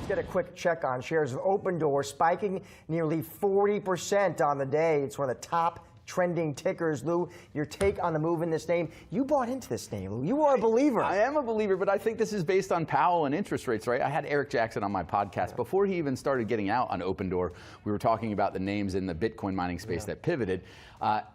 get a quick check on shares of Opendoor, spiking nearly 40% on the day. It's one of the top trending tickers. Lou, your take on the move in this name. You bought into this name, Lou. You are a believer. I am a believer, but I think this is based on Powell and interest rates, right? I had Eric Jackson on my podcast. Before he even started getting out on Opendoor, we were talking about the names in the Bitcoin mining space that pivoted.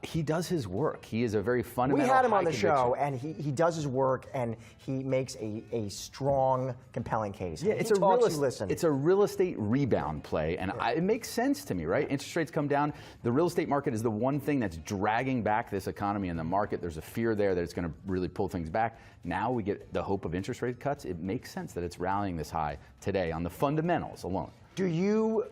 He does his work. He is a very fundamental. We had him on the show, and he does his work, and he makes a strong, compelling case. Yeah, it's a real estate rebound play, and it makes sense to me, right? Interest rates come down. The real estate market is the one thing that's dragging back this economy and the market. There's a fear there that it's going to really pull things back. Now we get the hope of interest rate cuts. It makes sense that it's rallying this high today on the fundamentals alone. Do you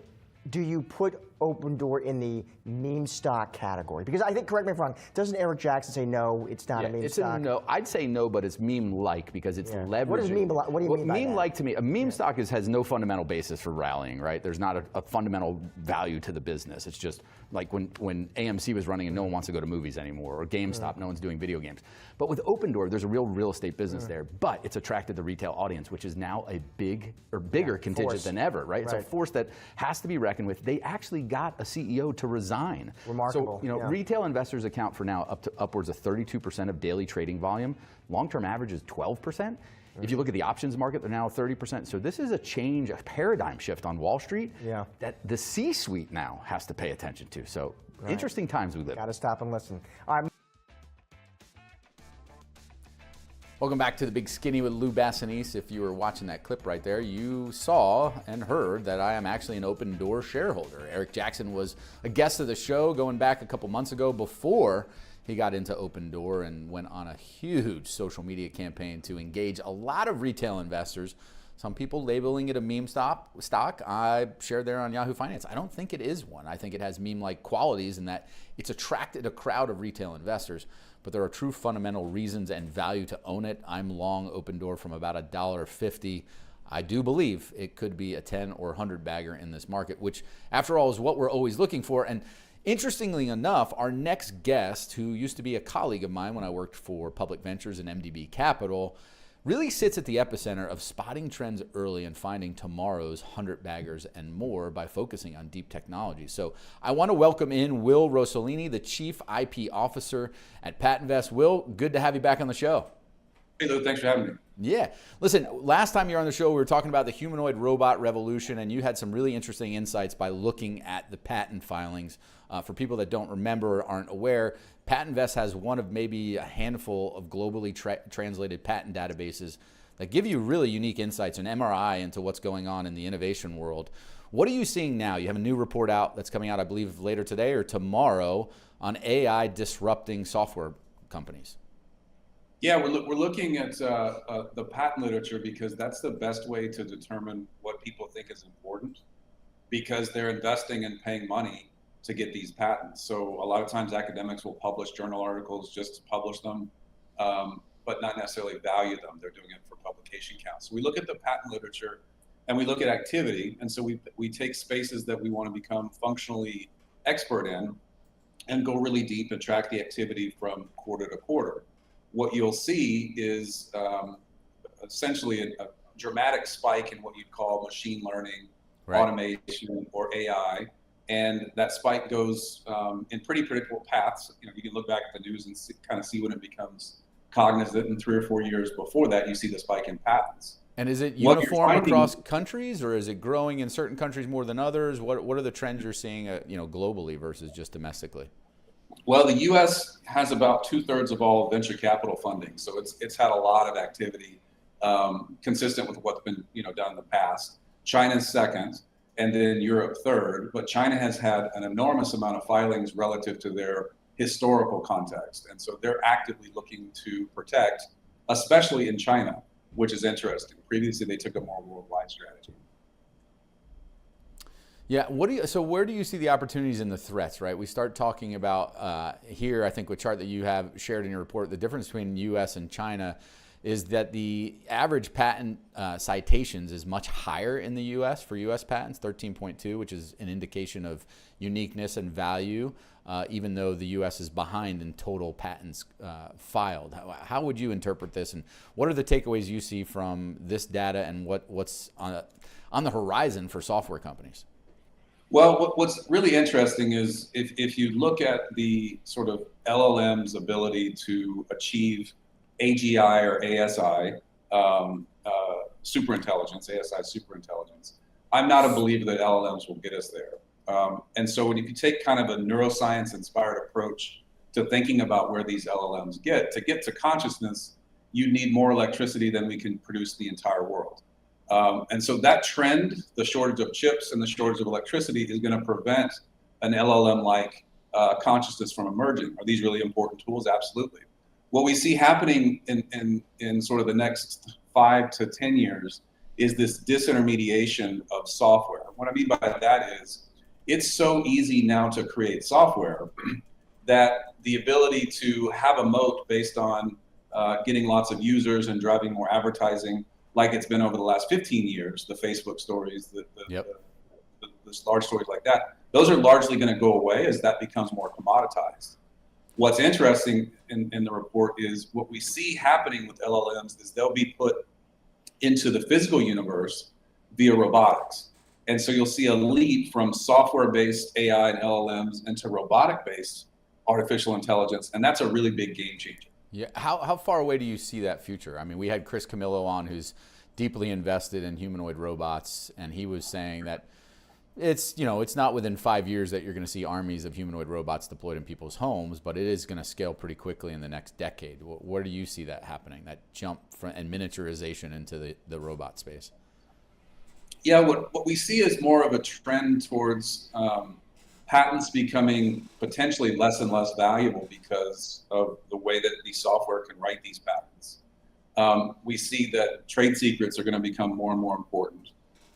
put Opendoor in the meme stock category? Because I think, correct me if I'm wrong, doesn't Eric Jackson say no, it's not a meme stock? No. I'd say no, but it's meme-like because it's leveraging. What do you mean by that? Meme-like to me, a meme stock has no fundamental basis for rallying, right? There's not a fundamental value to the business. It's just like when AMC was running and no one wants to go to movies anymore, or GameStop, no one's doing video games. But with Opendoor, there's a real estate business there, but it's attracted the retail audience, which is now a bigger contingent than ever, right? It's a force that has to be reckoned with. They actually got a CEO to resign. Remarkable. So, retail investors account for now upwards of 32% of daily trading volume. Long-term average is 12%. If you look at the options market, they're now 30%. So this is a change, a paradigm shift on Wall Street that the C-suite now has to pay attention to. So interesting times we live in. Got to stop and listen. All right. Welcome back to The Big Skinny with Lou Basenese. If you were watching that clip right there, you saw and heard that I am actually an Opendoor shareholder. Eric Jackson was a guest of the show going back a couple months ago before he got into Opendoor and went on a huge social media campaign to engage a lot of retail investors. Some people labeling it a meme stock. I shared there on Yahoo Finance. I don't think it is one. I think it has meme-like qualities in that it's attracted a crowd of retail investors, but there are true fundamental reasons and value to own it. I'm long Opendoor from about $1.50. I do believe it could be a 10 or 100 bagger in this market, which after all is what we're always looking for. And interestingly enough, our next guest, who used to be a colleague of mine when I worked for Public Ventures and MDB Capital, really sits at the epicenter of spotting trends early and finding tomorrow's 100 baggers and more by focusing on deep technology. So I want to welcome in Will Rossellini, the Chief IP Officer at PatentVest. Will, good to have you back on the show. Hey Lou, thanks for having me. Yeah. Listen, last time you were on the show, we were talking about the humanoid robot revolution, and you had some really interesting insights by looking at the patent filings. For people that don't remember or aren't aware, PatentVest has one of maybe a handful of globally translated patent databases that give you really unique insights and MRI into what's going on in the innovation world. What are you seeing now? You have a new report out that's coming out, I believe, later today or tomorrow on AI disrupting software companies. Yeah, we're looking at the patent literature because that's the best way to determine what people think is important, because they're investing and paying money to get these patents. So a lot of times academics will publish journal articles just to publish them, but not necessarily value them. They're doing it for publication count. So we look at the patent literature and we look at activity. And so we take spaces that we want to become functionally expert in and go really deep and track the activity from quarter to quarter. What you'll see is essentially a dramatic spike in what you'd call machine learning, automation, or AI. And that spike goes in pretty predictable paths. You can look back at the news and kind of see when it becomes cognizant. In 3 or 4 years before that, you see the spike in patents. And is it uniform across countries, or is it growing in certain countries more than others? What are the trends you're seeing, globally versus just domestically? Well, the U.S. has about 2/3 of all venture capital funding, so it's had a lot of activity, consistent with what's been done in the past. China's second, and then Europe third. But China has had an enormous amount of filings relative to their historical context, and so they're actively looking to protect, especially in China, which is interesting. Previously, they took a more worldwide strategy. Yeah, where do you see the opportunities and the threats, right? We start talking about here, I think with chart that you have shared in your report, the difference between US and China is that the average patent citations is much higher in the US for US patents, 13.2, which is an indication of uniqueness and value, even though the US is behind in total patents filed. How would you interpret this, and what are the takeaways you see from this data, and what's on the horizon for software companies. Well, what's really interesting is if you look at the sort of LLM's ability to achieve AGI or ASI, superintelligence, ASI superintelligence, I'm not a believer that LLMs will get us there. And so if you take kind of a neuroscience-inspired approach to thinking about where these LLMs to get to consciousness, you need more electricity than we can produce the entire world. And so that trend, the shortage of chips and the shortage of electricity, is going to prevent an LLM-like consciousness from emerging. Are these really important tools? Absolutely. What we see happening in sort of the next 5 to 10 years is this disintermediation of software. What I mean by that is it's so easy now to create software that the ability to have a moat based on getting lots of users and driving more advertising, like it's been over the last 15 years, the Facebook stories, the large stories like that, those are largely going to go away as that becomes more commoditized. What's interesting in the report is what we see happening with LLMs is they'll be put into the physical universe via robotics. And so you'll see a leap from software-based AI and LLMs into robotic-based artificial intelligence, and that's a really big game changer. Yeah, how far away do you see that future? I mean, we had Chris Camillo on, who's deeply invested in humanoid robots, and he was saying that it's not within 5 years that you're going to see armies of humanoid robots deployed in people's homes, but it is going to scale pretty quickly in the next decade. Where do you see that happening, that jump and miniaturization into the robot space? Yeah, what we see is more of a trend towards patents becoming potentially less and less valuable because of the way that the software can write these patents. We see that trade secrets are going to become more and more important.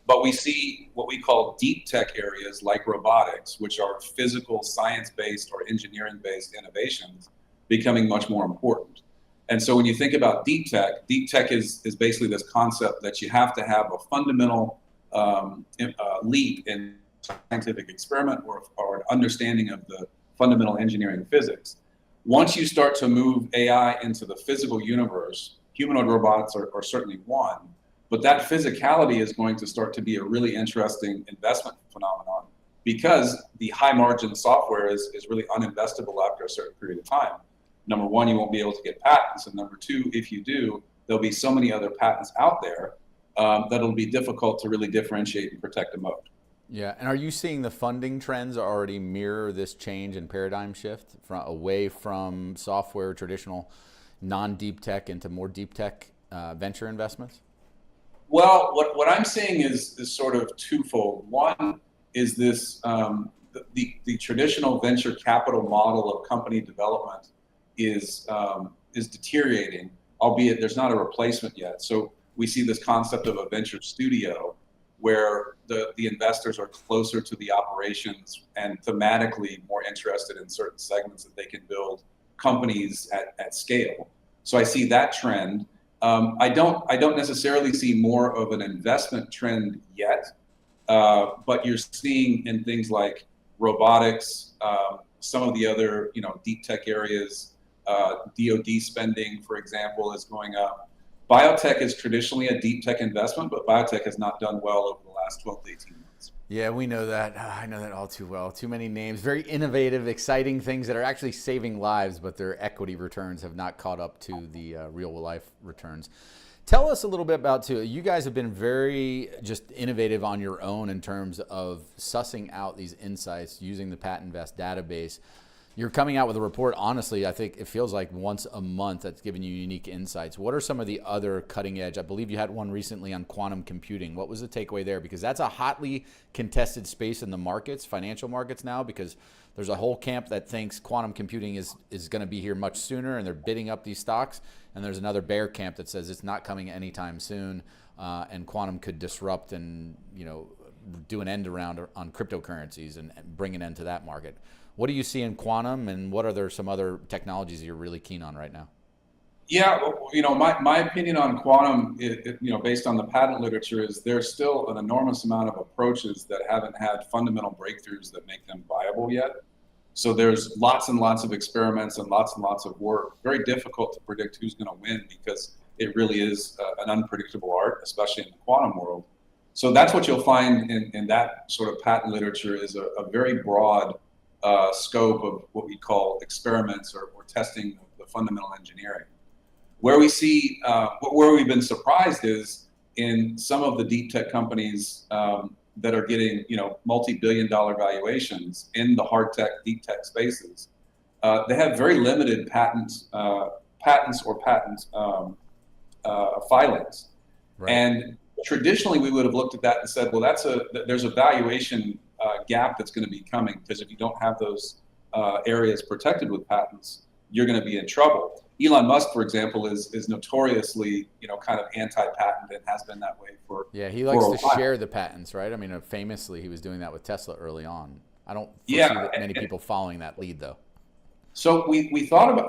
But we see what we call deep tech areas like robotics, which are physical, science-based or engineering-based innovations, becoming much more important. And so when you think about deep tech is basically this concept that you have to have a fundamental leap in scientific experiment or an understanding of the fundamental engineering physics. Once you start to move AI into the physical universe, humanoid robots are certainly one, but that physicality is going to start to be a really interesting investment phenomenon because the high margin software is really uninvestable after a certain period of time. Number one, you won't be able to get patents. And number two, if you do, there'll be so many other patents out there that it'll be difficult to really differentiate and protect a moat. Yeah, and are you seeing the funding trends already mirror this change in paradigm shift away from software, traditional non-deep tech into more deep tech venture investments? Well, what I'm seeing is sort of twofold. One is this the traditional venture capital model of company development is deteriorating, albeit there's not a replacement yet. So we see this concept of a venture studio where the investors are closer to the operations and thematically more interested in certain segments that they can build companies at scale. So I see that trend. I don't necessarily see more of an investment trend yet, but you're seeing in things like robotics, some of the other deep tech areas, DoD spending, for example, is going up. Biotech is traditionally a deep tech investment, but biotech has not done well over the last 12 to 18 months. Yeah, we know that. I know that all too well. Too many names, very innovative, exciting things that are actually saving lives, but their equity returns have not caught up to the real life returns. Tell us a little bit about, too, you guys have been very just innovative on your own in terms of sussing out these insights using the PatentVest database. You're coming out with a report, honestly, I think it feels like once a month that's giving you unique insights. What are some of the other cutting edge? I believe you had one recently on quantum computing. What was the takeaway there? Because that's a hotly contested space in the markets, financial markets now, because there's a whole camp that thinks quantum computing is going to be here much sooner and they're bidding up these stocks. And there's another bear camp that says it's not coming anytime soon and quantum could disrupt and do an end around on cryptocurrencies and bring an end to that market. What do you see in quantum, and what are there some other technologies you're really keen on right now? Yeah, my opinion on quantum, based on the patent literature, is there's still an enormous amount of approaches that haven't had fundamental breakthroughs that make them viable yet. So there's lots and lots of experiments and lots of work. Very difficult to predict who's going to win because it really is an unpredictable art, especially in the quantum world. So that's what you'll find in that sort of patent literature is a very broad scope of what we call experiments or testing the fundamental engineering. Where we see, where we've been surprised is in some of the deep tech companies that are getting, multi-billion-dollar valuations in the hard tech, deep tech spaces. They have very limited patents or patent filings, Right. and traditionally we would have looked at that and said, well, there's a valuation gap that's going to be coming, because if you don't have those areas protected with patents, you're going to be in trouble. Elon Musk, for example, is notoriously, kind of anti-patent and has been that way for He likes for a to while. share the patents, right? I mean, famously, he was doing that with Tesla early on. I don't foresee Yeah, many people following that lead, though. So I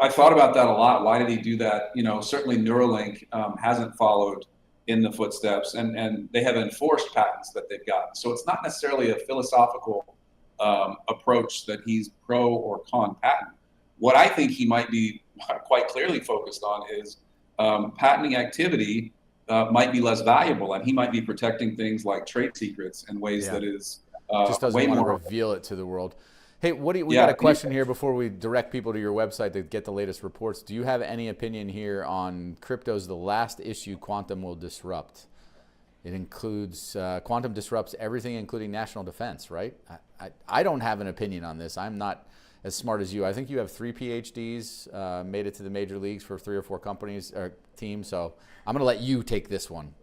thought about that a lot. Why did he do that? Certainly Neuralink hasn't followed in the footsteps, and they have enforced patents that they've gotten. So it's not necessarily a philosophical approach that he's pro or con patent. What I think he might be quite clearly focused on is patenting activity might be less valuable, and he might be protecting things like trade secrets in ways that is Just doesn't way want to more. reveal it to the world. Hey, we got a question here before we direct people to your website to get the latest reports. Do you have any opinion here on crypto's the last issue quantum will disrupt? It includes, quantum disrupts everything, including national defense, right? I don't have an opinion on this. I'm not as smart as you. I think you have 3 PhDs, made it to the major leagues for 3 or 4 companies or teams. So I'm going to let you take this one.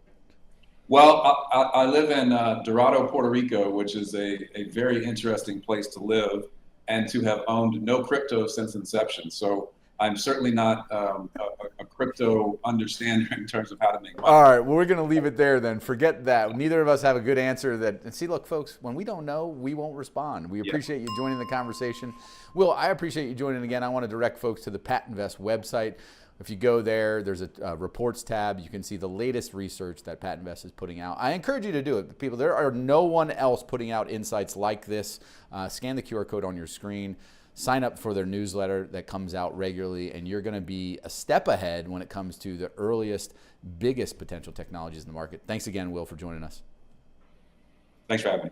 Well, I live in Dorado, Puerto Rico, which is a very interesting place to live and to have owned no crypto since inception. So I'm certainly not a crypto understander in terms of how to make money. All right, well, we're going to leave it there then. Forget that. Neither of us have a good answer. And see, look, folks, when we don't know, we won't respond. We appreciate you joining the conversation. Will, I appreciate you joining again. I want to direct folks to the PatentVest website. If you go there, there's a reports tab. You can see the latest research that PatentVest is putting out. I encourage you to do it. People, there are no one else putting out insights like this. Scan the QR code on your screen. Sign up for their newsletter that comes out regularly, and you're going to be a step ahead when it comes to the earliest, biggest potential technologies in the market. Thanks again, Will, for joining us. Thanks for having me.